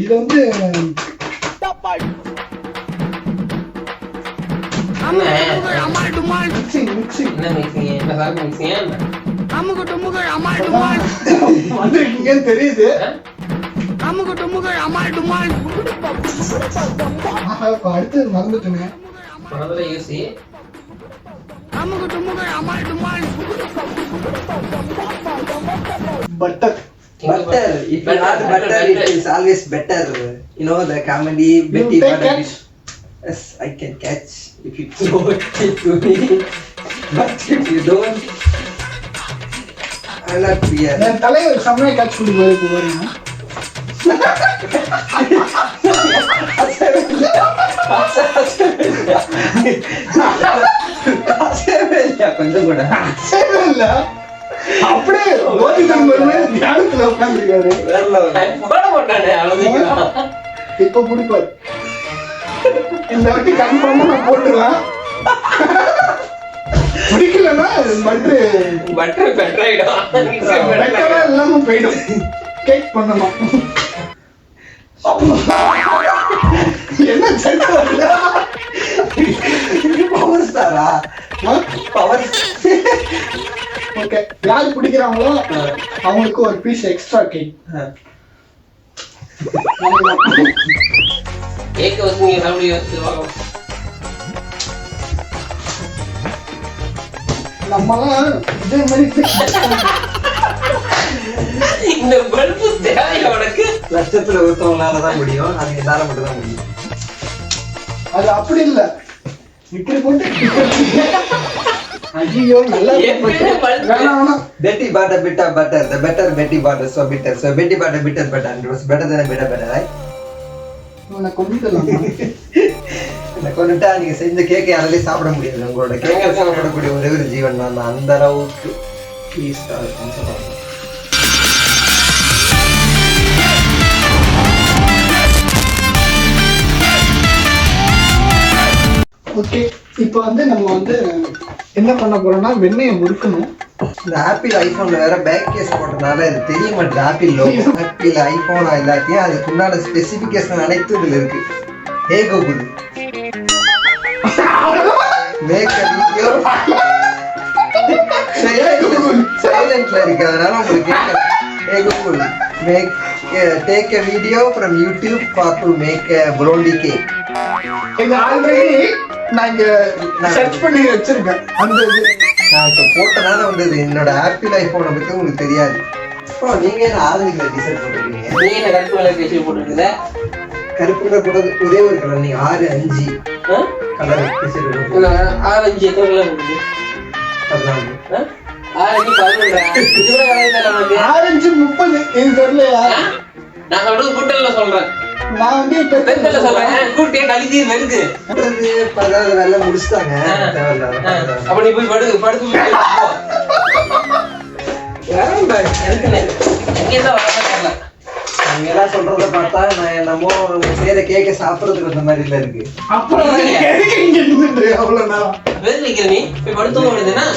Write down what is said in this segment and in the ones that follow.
இது வந்து தெரியுது. அடுத்து மறந்துட்டுங்க. Butter. If you add butter, it is always better. You know the comedy Betty Butter. Yes, I can catch if you throw it to me. But if you don't, I'll not be here. நான் தலைவர் சமய catch பண்ணி போறீங்க. கொஞ்சம் கூட அப்படியே ஓடி நம்பர்ல தியானத்துல உட்கார்ந்திருக்காரு. இப்ப புடிப்பாரு. இந்த வாட்டி கன்ஃபார்மா நான் போட்டுறேன். பிடிக்கலன்னா பட்டர் பெட்டர் ஆயிடும். பெட்டரா இல்லாம போயிடும். கேக் பண்ணணும். என்ன செல்ல பவர் ஸ்டாரா? பவர். ஓகே, யார் பிடிக்கிறாங்களோ அவங்களுக்கு ஒரு பீஸ் எக்ஸ்ட்ரா கேக். கேக் வந்து நீங்க சாப்பிடுவீங்க. நம்மலாம் இதே மாதிரி இந்த பல்பு தேவை உனக்கு. லட்சத்துல ஒருத்தவங்களாலதான் முடியும், அது என்னால மட்டும் தான் முடியும். அது அப்படி இல்ல, இப்படி போட்டு ஐயோ நல்லா Betty bought a bit of butter. The better Betty bought so bitter. So Betty bought a bitter butter and it was better than a bitter butter, right? நான் கொண்டுட்டேன். நான் கொண்டுட்டா நீங்க செஞ்ச கேக்கை யாராலையும் சாப்பிட முடியாது. உங்களோட கேக்கை சாப்பிடக்கூடிய ஒரே ஒரு ஜீவன் தான். அந்த அளவுக்கு டேஸ்டா இருக்கும்னு சொல்றாங்க. ஓகே, இப்போ வந்து நம்ம வந்து என்ன பண்ண போறோம்னா வெண்ணெயை முறுக்கணும். இந்த ஆப்பிள் ஐபோன்ல வேற பேக் கேஸ் போட்டனால இது தெரிய மாட்டேது. ஆப்பிள் லோகோ, ஆப்பிள் ஐபோனா எல்லாத்தையும் அதுக்கு உண்டான ஸ்பெசிபிகேஷன் அனைத்தும் இதுல இருக்கு. Hey Google, make a video. சைலண்ட்ல இருக்கு, அதனால உங்களுக்கு கேட்கல. Hey Google, take a video from YouTube to make a brownie cake. இது ஆல்ரெடி நான் இங்க சர்ச் பண்ணி வச்சிருக்கேன். அந்த நான் இப்போ போட்டனால வந்தது. என்னோட ஆப்பிள் ஐபோனை பத்தி உங்களுக்கு தெரியாது. இப்போ நீங்க என்ன ஆரஞ்சுல டிசைட் பண்ணிருக்கீங்க? நீங்க என்ன கருப்பு கலர் டிஷர்ட் போட்டுருக்கீங்க? கருப்பு கலர் கூட ஒரே ஒரு கலர். நீங்க 6 5 கலர் டிசைட். ஆரஞ்சு எத்தனை கலர் இருக்கு? 14. ஆரஞ்சு 11. இதுல கலர் இல்ல நமக்கு. ஆரஞ்சு 30 இது தெரியலையா? நான் சொல்றது கூட்டல்ல சொல்றேன். நான் வந்து இப்ப பெத்தல சொல்றேன். கூட்டியே கலிதி வருது. அது 14 வெல்ல முடிச்சிட்டாங்க. தேவல்ல. அப்ப நீ போய் படுத்து போ. நீங்க எல்லாம் சொல்றத பார்த்தா நான் என்னமோ செய்யற கேக்க சாப்பிடறதுக்கு அந்த மாதிரி இல்ல இருக்கு. அப்புறம் எதுக்கு இங்க நின்னுட்டு அவ்வளவு நேரம் வெறும் நிக்கிற நீ போய் படுத்து வேண்டியதுனா?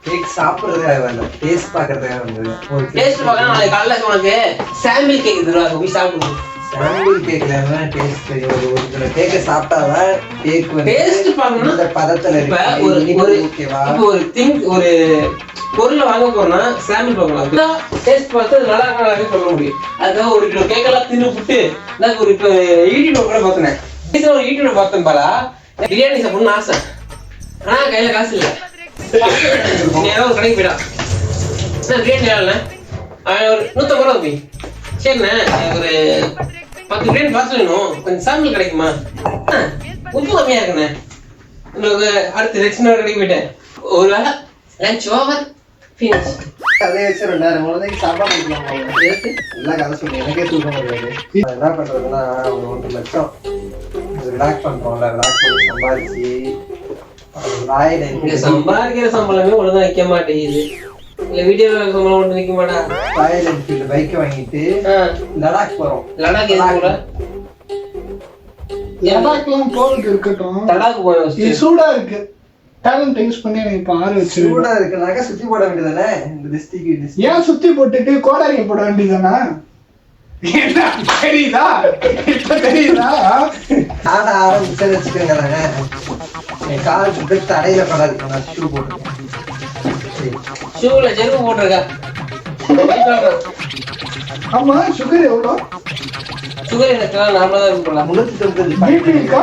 கேக் சாப்பிடுறதுக்காக வரல, டேஸ்ட் பாக்குறதுக்காக வந்தது. ஒரு டேஸ்ட் பார்க்க நாளைக்கு காலைல உனக்கு சாம்பிள் கேக் தருவாங்க, போய் சாப்பிடு. சாம்பிள் கேக்ல என்ன டேஸ்ட் தெரியும்? ஒரு சில கேக்க சாப்பிட்டாதான் கேக் வந்து டேஸ்ட் பார்க்கணும். இந்த பதத்துல இப்ப இருக்கு. ஒரு ஓகேவா? இப்போ ஒரு பொருளை வாங்க போறோம்னா சாம்பிள் பார்க்கலாம். டேஸ்ட் பார்த்து அது நல்லா இருக்கான்னு சொல்ல முடியும். அதுக்காக 1 கிலோ கேக்கெல்லாம் தின்னுபிட்டு நான் ஒரு இப்போ யூடியூப்ல கூட பார்த்தேன். ஒரு யூடியூப்ல பார்த்தேன் பாலா, பிரியாணி சாப்பிடணும்னு ஆசை, ஆனா கையில காசு இல்லை. நேரம் ஒரு கடைக்கு போயிடா, பிரியாணி வேலை ஒரு 150 ரூபா போய். சரிண்ணே, ஒரு 10 பிரியாணி பார்சல் வேணும், கொஞ்சம் சாம்பிள் கிடைக்குமா? உப்பு கம்மியா இருக்குண்ணே. அடுத்து ரெக்ஷன் கடைக்கு போயிட்டேன். ஒரு வேலை லஞ்ச் ஓவர் ஃபினிஷ். கதையை வச்சு 2000 குழந்தைக்கு சாப்பாடு கொடுக்கலாம். எல்லாம் கதை சொல்லி எனக்கே தூக்கம் வருது. என்ன பண்றதுன்னா 1 லட்சம் ரிலாக்ஸ் பண்றோம்ல, ரிலாக்ஸ் பண்ணி சம்பாதிச்சு சம்பாதிக்கிற சம்பளமே ஒழுங்கா வைக்க மாட்டேங்குது. இல்ல வீடியோல சம்பளம் ஒன்று நிக்க மாட்டா. ராயல் என்ஃபீல்டு பைக் வாங்கிட்டு லடாக் போறோம். லடாக் எதுக்கு? லடாக்லாம் போறது இருக்கட்டும், லடாக் போறோம். இது சூடா இருக்கு. டேலண்ட் யூஸ் பண்ணி எனக்கு இப்ப ஆறு வச்சிருக்கேன். சூடா இருக்குனாக்க சுத்தி போட வேண்டியதானே? இந்த டிஸ்ட்ரிக்ட் ஏன் சுத்தி போட்டுட்டு கோடாரி போட வேண்டியதானே? என்ன தெரியுதா? இப்ப தெரியுதா? ஆட ஆரம்பிச்சேன்னு வச்சுக்கோங்களேன், என் காலுக்கு தடையில படாது. நான் ஷூ போட்டுருக்கேன். ஷூல செருப்பு போட்டிருக்கா. ஆமா, சுகர் எவ்வளோ? சுகர் எனக்கு நார்மலா தான் இருக்கும். 390 பிபி இருக்கா?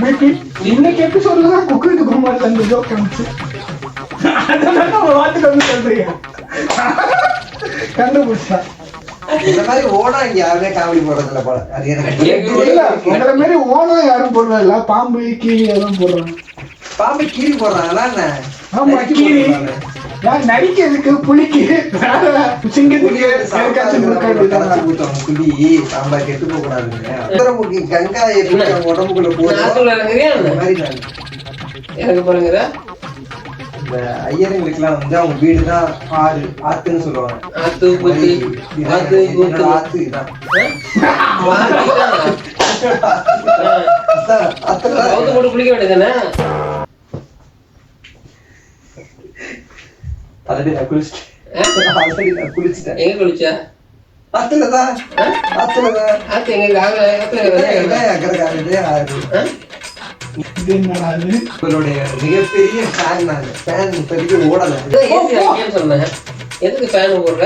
பிபி இன்னைக்கு எபிசோட்ல தான் குக்கு குமார் அந்த ஜோக் வந்துச்சு. அதான் நம்ம வாட்டுக்கு வந்து சொல்றீங்க. கண்டுபிடிச்சா இந்த மாதிரி ஓனா இங்க யாருமே காமெடி போடுறதுல போல. அது எனக்கு இல்ல, உங்களை மாதிரி ஓனா யாரும் போடுறதில்ல. பாம்பு கீரி எல்லாம் போடுறாங்க. பாம்பு கீரி போடுறாங்களா என்ன? ஆமா, கீரி நான் நரிக்கிறதுக்கு புளிக்கு சிங்கத்துக்கு யாருக்காச்சும் கொடுக்க வேண்டியதுதானே. புளி சாம்பார் கெட்டு போக கூடாதுங்க. கங்கா எப்படி அவங்க உடம்புக்குள்ள போகுது அந்த மாதிரி நான் எனக்கு பாருங்க, இந்த ஐயருங்களுக்குலாம் வந்து அவங்க வீடுதான் ஆறு ஆத்துன்னு சொல்லுவாங்க. ஆத்து பூத்து ஆத்து பூத்து ஆத்து இதான் அவுத்து போட்டு குளிக்க வேண்டியதானே. ஆல்ரெடி நான் குளிச்சுட்டேன். எங்க குளிச்சா? ஆத்துலதான் ஆத்து எங்க உங்களுடைய மிகப்பெரிய ஃபேன் நான். ஃபேன் இப்போதைக்கு ஓடல. சொன்னேன். எதுக்கு ஃபேன் போடுற?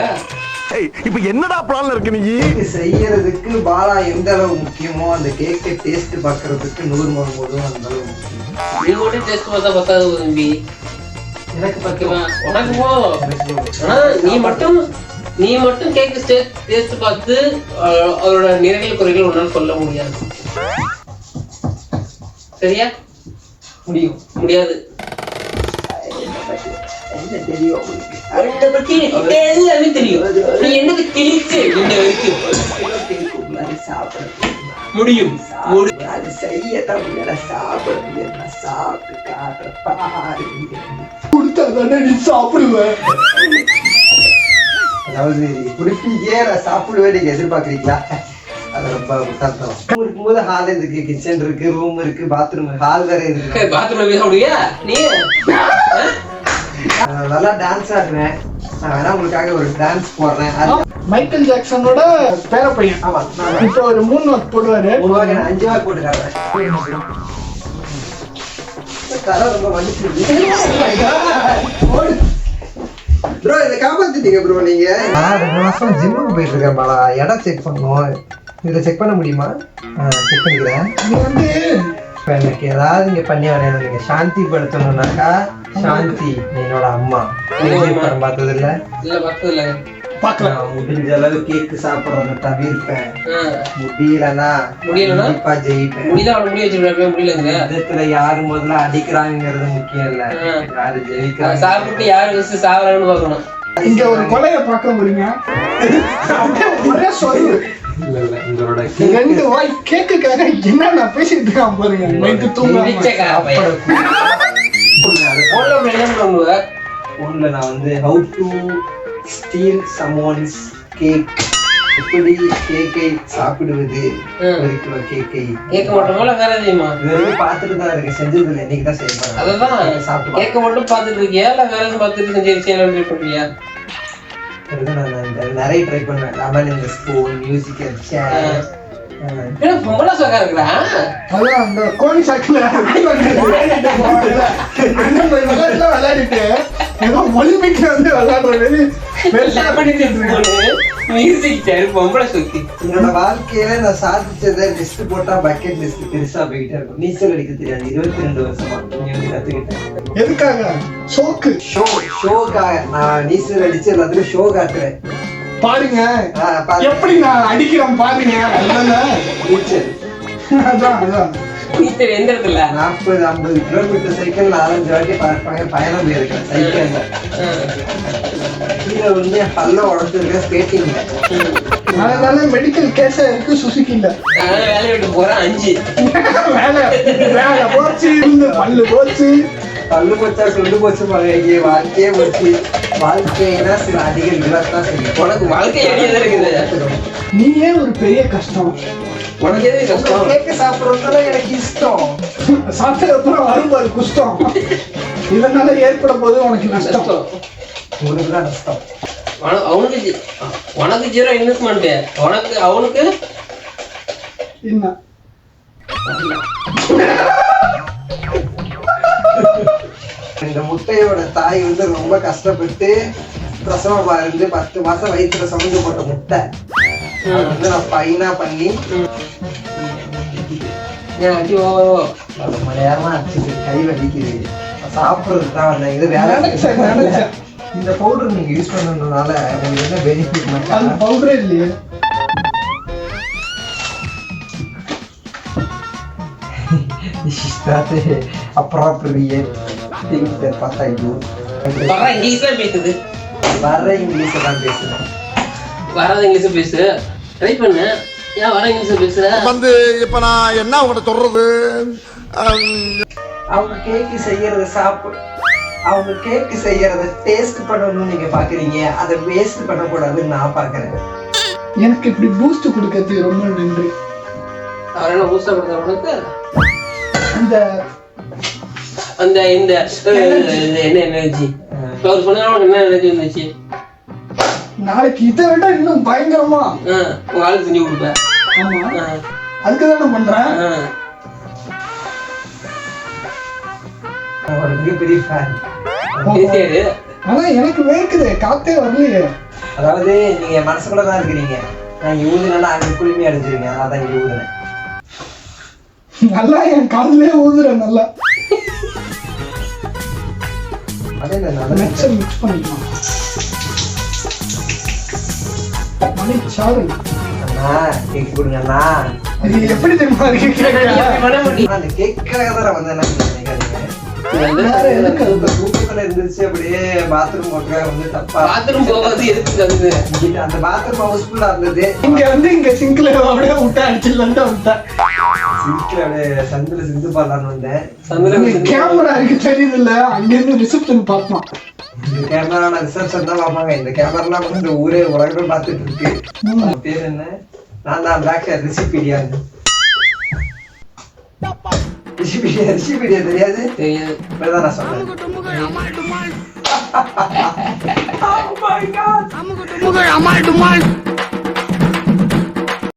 இப்ப என்னடா பிளான்ல இருக்கு நீ? செய்யறதுக்கு பாலா எந்த அளவு முக்கியமோ அந்த கேக்கை டேஸ்ட் பாக்குறதுக்கு 100 மணி போதும் அந்த அளவு முக்கியம். நீ மட்டும் டேஸ்ட் பார்த்தா பத்தாது தம்பி. எனக்கு பத்துமா உனக்கு போதும். ஆனா நீ மட்டும் கேக்கு டேஸ்ட் பார்த்து அவரோட நிறைகள் குறைகள் உன்னால சொல்ல முடியாது. சரியா? முடியாது. என்ன தெரியும் அவரை பத்தி எல்லாமே தெரியும். நீ என்னது கிழிச்சு இந்த வரைக்கும் சாப்பிட முடியும். அது செய்யத்தான் முடியல. சாப்பிட முடியல. சாப்பிட்டு காட்டுற பாரு கொடுத்தாதானே நீ சாப்பிடுவேன். அதாவது குடிப்பீங்க நான் சாப்பிடுவேன் நீங்க எதிர்பார்க்குறீங்களா? அது ரொம்ப முட்டாள்தனம். இருக்கும்போது ஹால் இருக்கு, கிச்சன் இருக்கு, ரூம் இருக்கு, பாத்ரூம் ஹால் வேற இருக்கு. பாத்ரூம்ல போய் சாப்பிடுவியா நீ? நல்லா டான்ஸ் ஆடுறேன். நான் வேணா உங்களுக்காக ஒரு டான்ஸ் போடுறேன். மைக்கேல் ஜாக்சனோட பேர பையன். ஆமா, இப்போ ஒரு 3 வாக் போடுவாரு. 3 வாக் 5 வாக் போட்டு காட்டுறேன். தலை ரொம்ப வலிக்குது. ப்ரோ இதை காப்பாத்திட்டீங்க ப்ரோ நீங்க. நான் 2 மாசம் ஜிம்முக்கு போயிட்டு இருக்கேன் பாலா. இடம் செக் பண்ணணும். இதில் செக் பண்ண முடியுமா? செக் பண்ணிக்கிறேன். நீ வந்து இப்போ எனக்கு ஏதாவது இங்கே பண்ணி வரையணும். நீங்கள் சாந்தி படுத்தணும்னாக்கா சாந்தி என்னோட அம்மா. படம் பார்த்தது இல்லை? இல்ல பார்த்தது இல்ல. பார்க்கலாம். முடிஞ்ச அளவு கேக்கு சாப்பிட்றத தவிர்ப்பேன். முடியலன்னா கண்டிப்பா ஜெயிப்பேன். முடியல அவனை முடிய வச்சுருப்பேன். முடியலங்க விதத்துல யாரு முதல்ல அடிக்கிறாங்கிறது முக்கியம் இல்ல, யாரு ஜெயிக்கிறாங்க. சாப்பிட்டு யாரு சாவறாங்கன்னு பார்க்கணும். இங்க ஒரு கொலையை பார்க்க முடியுங்க. ஒரே சொல்லு. இல்ல இல்ல உங்களோட 2 வாய் கேக்குக்காக என்ன நான் பேசிட்டு இருக்கேன் பாருங்க. நைட்டு தூங்க போன்ல நான் வந்து ஹவு டு ஸ்டீல் சம்ஒன்ஸ் கேக், எப்படி கேக்கை சாப்பிடுவது, 1 கிலோ கேக்கை கேக்க மட்டும் வேற எதையுமா இதுவரைக்கும் பார்த்துட்டு தான் இருக்கு, செஞ்சது இல்லை, இன்னைக்கு தான் செய்யணும். அதான் சாப்பிட்டு கேக்க மட்டும் பார்த்துட்டு இருக்கியா இல்ல வேற எதுவும் பார்த்துட்டு செய்யலாம் பண்றியா? நான் நிறைய ட்ரை பண்ணுவேன். லெமன் இந்த ஸ்பூன், மியூசிக்கல் சேர். பொம்பளை சொக்கா இருக்கிறா. அதான் அந்த கோழி சாக்கில விளையாடிட்டு ஏதோ ஒலிம்பிக்ல வந்து விளையாடுறது. மியூசிக் சேர் பொம்பளை சொக்கி. என்னோட வாழ்க்கையில நான் சாதிச்சதை லிஸ்ட் போட்டா பக்கெட் லிஸ்ட் பெருசா போய்கிட்டே இருக்கும். நீச்சல் அடிக்க தெரியாது 22 வருஷமா நீங்க கத்துக்கிட்டேன். எதுக்காக? ஷோக்கு. ஷோக்காக நான் நீச்சல் அடிச்சு எல்லாத்துலயும் ஷோ காட்டுறேன். பாருங்க எப்படி நான் அடிக்கிறேன் பாருங்க. நீச்சல் அதான் அதான் நீச்சல் எந்த இடத்துல 40-50 கிலோமீட்டர் சைக்கிள் 4-5 வாட்டி பயணம் போயிருக்கேன் சைக்கிள்ல. கீழே வந்து பல்ல உடச்சிருக்க ஸ்கேட்டிங்ல. அதனால மெடிக்கல் கேஸ இருக்கு சுசுக்கில. வேலையை விட்டு போறேன் 5 வேலை போச்சு, பல்லு போச்சு. பல்லு போச்சா சொல்லு போச்சு பழைய வாழ்க்கையே போச்சு. வாழ்க்கைனா சில அதிக விபத்தான் செய்யும். உனக்கு வாழ்க்கை எளியதா இருக்குது. நீயே ஒரு பெரிய கஷ்டம். உனக்கு எது கஷ்டம்? கேக்க சாப்பிடுறதுல எனக்கு இஷ்டம். சாப்பிட்ட அப்புறம் வரும்பாரு குஷ்டம். இதனால ஏற்பட போது உனக்கு நஷ்டம். உங்களுக்கு தான் நஷ்டம். அவனுக்கு உனக்கு 0 இன்வெஸ்ட்மெண்ட், அவனுக்கு என்ன இந்த முட்டையோட தாய் வந்து ரொம்ப கஷ்டப்பட்டு பிரசவம் இருந்து 10 மாசம் வயிற்றுல சமைஞ்சு போட்ட முட்டை அது வந்து நான் பைனா பண்ணி அது மணி நேரமா அடிச்சுது, கை வலிக்குது, சாப்பிடுறது தான் வந்தேன். இது வேலை நினைச்சேன். இந்த பவுடர் நீங்க யூஸ் பண்ணதுனால உங்களுக்கு என்ன பெனிஃபிட்? அது பவுடரே இல்லையே. This is not appropriate thing that what I do. வர இங்கிலீஷ்ல பேசுது, வர இங்கிலீஷ்ல தான் பேசுறேன். வராத இங்கிலீஷ்ல பேசு, ட்ரை பண்ணு. ஏன் வர இங்கிலீஷ்ல பேசுற? வந்து இப்ப நான் என்ன உங்கள்கிட்ட சொல்றது? அவங்க கேக்கு செய்யறத அவங்க கேக்கு செய்யறத டேஸ்ட் பண்ணணும்னு நீங்க பாக்குறீங்க, அதை வேஸ்ட் பண்ணக்கூடாதுன்னு நான் பாக்குறேன். எனக்கு இப்படி பூஸ்ட் கொடுக்கறதுக்கு ரொம்ப நன்றி. அவர் என்ன பூஸ்டா கொடுத்தா உனக்கு? அந்த அந்த இந்த என்ன எனர்ஜி அவர் சொன்னா உனக்கு என்ன எனர்ஜி வந்துச்சு? நாளைக்கு இதை விட இன்னும் பயங்கரமா உங்க ஆளுக்கு செஞ்சு கொடுப்பேன். ஆமா, அதுக்குதான் பண்றேன். நான் ஒரு மிகப்பெரிய ஃபேன். பேசியாரு. ஆனா எனக்கு வேர்க்குது, காத்தே வரலையே. அதாவது நீங்க மனசுக்குள்ள தான் இருக்கிறீங்க, நான் இங்க ஊதுனா அங்க குளிமை அடைஞ்சிருங்க, அதான் இங்க ஊதுனேன். நல்லா என் காதுலயே ஊதுறேன் நல்லா. அதே நல்லா மிக்ஸ் பண்ணிக்கலாம். மணிச்சாறு அண்ணா கேக் கொடுங்கண்ணா. இது எப்படி தெரியுமா இருக்கு கேக்க? அந்த கேக்காக தான் வந்தேன் நினைக்காதீங்க. வேற எதுக்கு அது? அந்த தூக்கத்துல இருந்துச்சு, அப்படியே பாத்ரூம் போட்டுக்காக வந்து தப்பா பாத்ரூம் போகாது எதுக்கு தகுது? அந்த பாத்ரூம் ஹவுஸ்ஃபுல்லா இருந்தது. இங்க சிங்க்ல அப்படியே விட்டா அடிச்சுலாம் விட்டேன். சிங்க்ல அப்படியே சந்தில சிந்து பாடலான்னு வந்தேன். கேமரா இருக்கு தெரியுது இல்ல, அங்க இருந்து ரிசப்ஷன் பார்த்தோம். இந்த கேமரா நான் ரிசப்ஷன் தான் பார்ப்பாங்க. இந்த கேமரா வந்து இந்த ஊரே உலகம் பார்த்துட்டு இருக்கு. பேர் என்ன? நான் தான் பிளாக் ஷேர் ரிசிபீடியா. ரிசிபீடியா தெரியாது? இப்பதான் நான் சொன்னேன். Oh my God!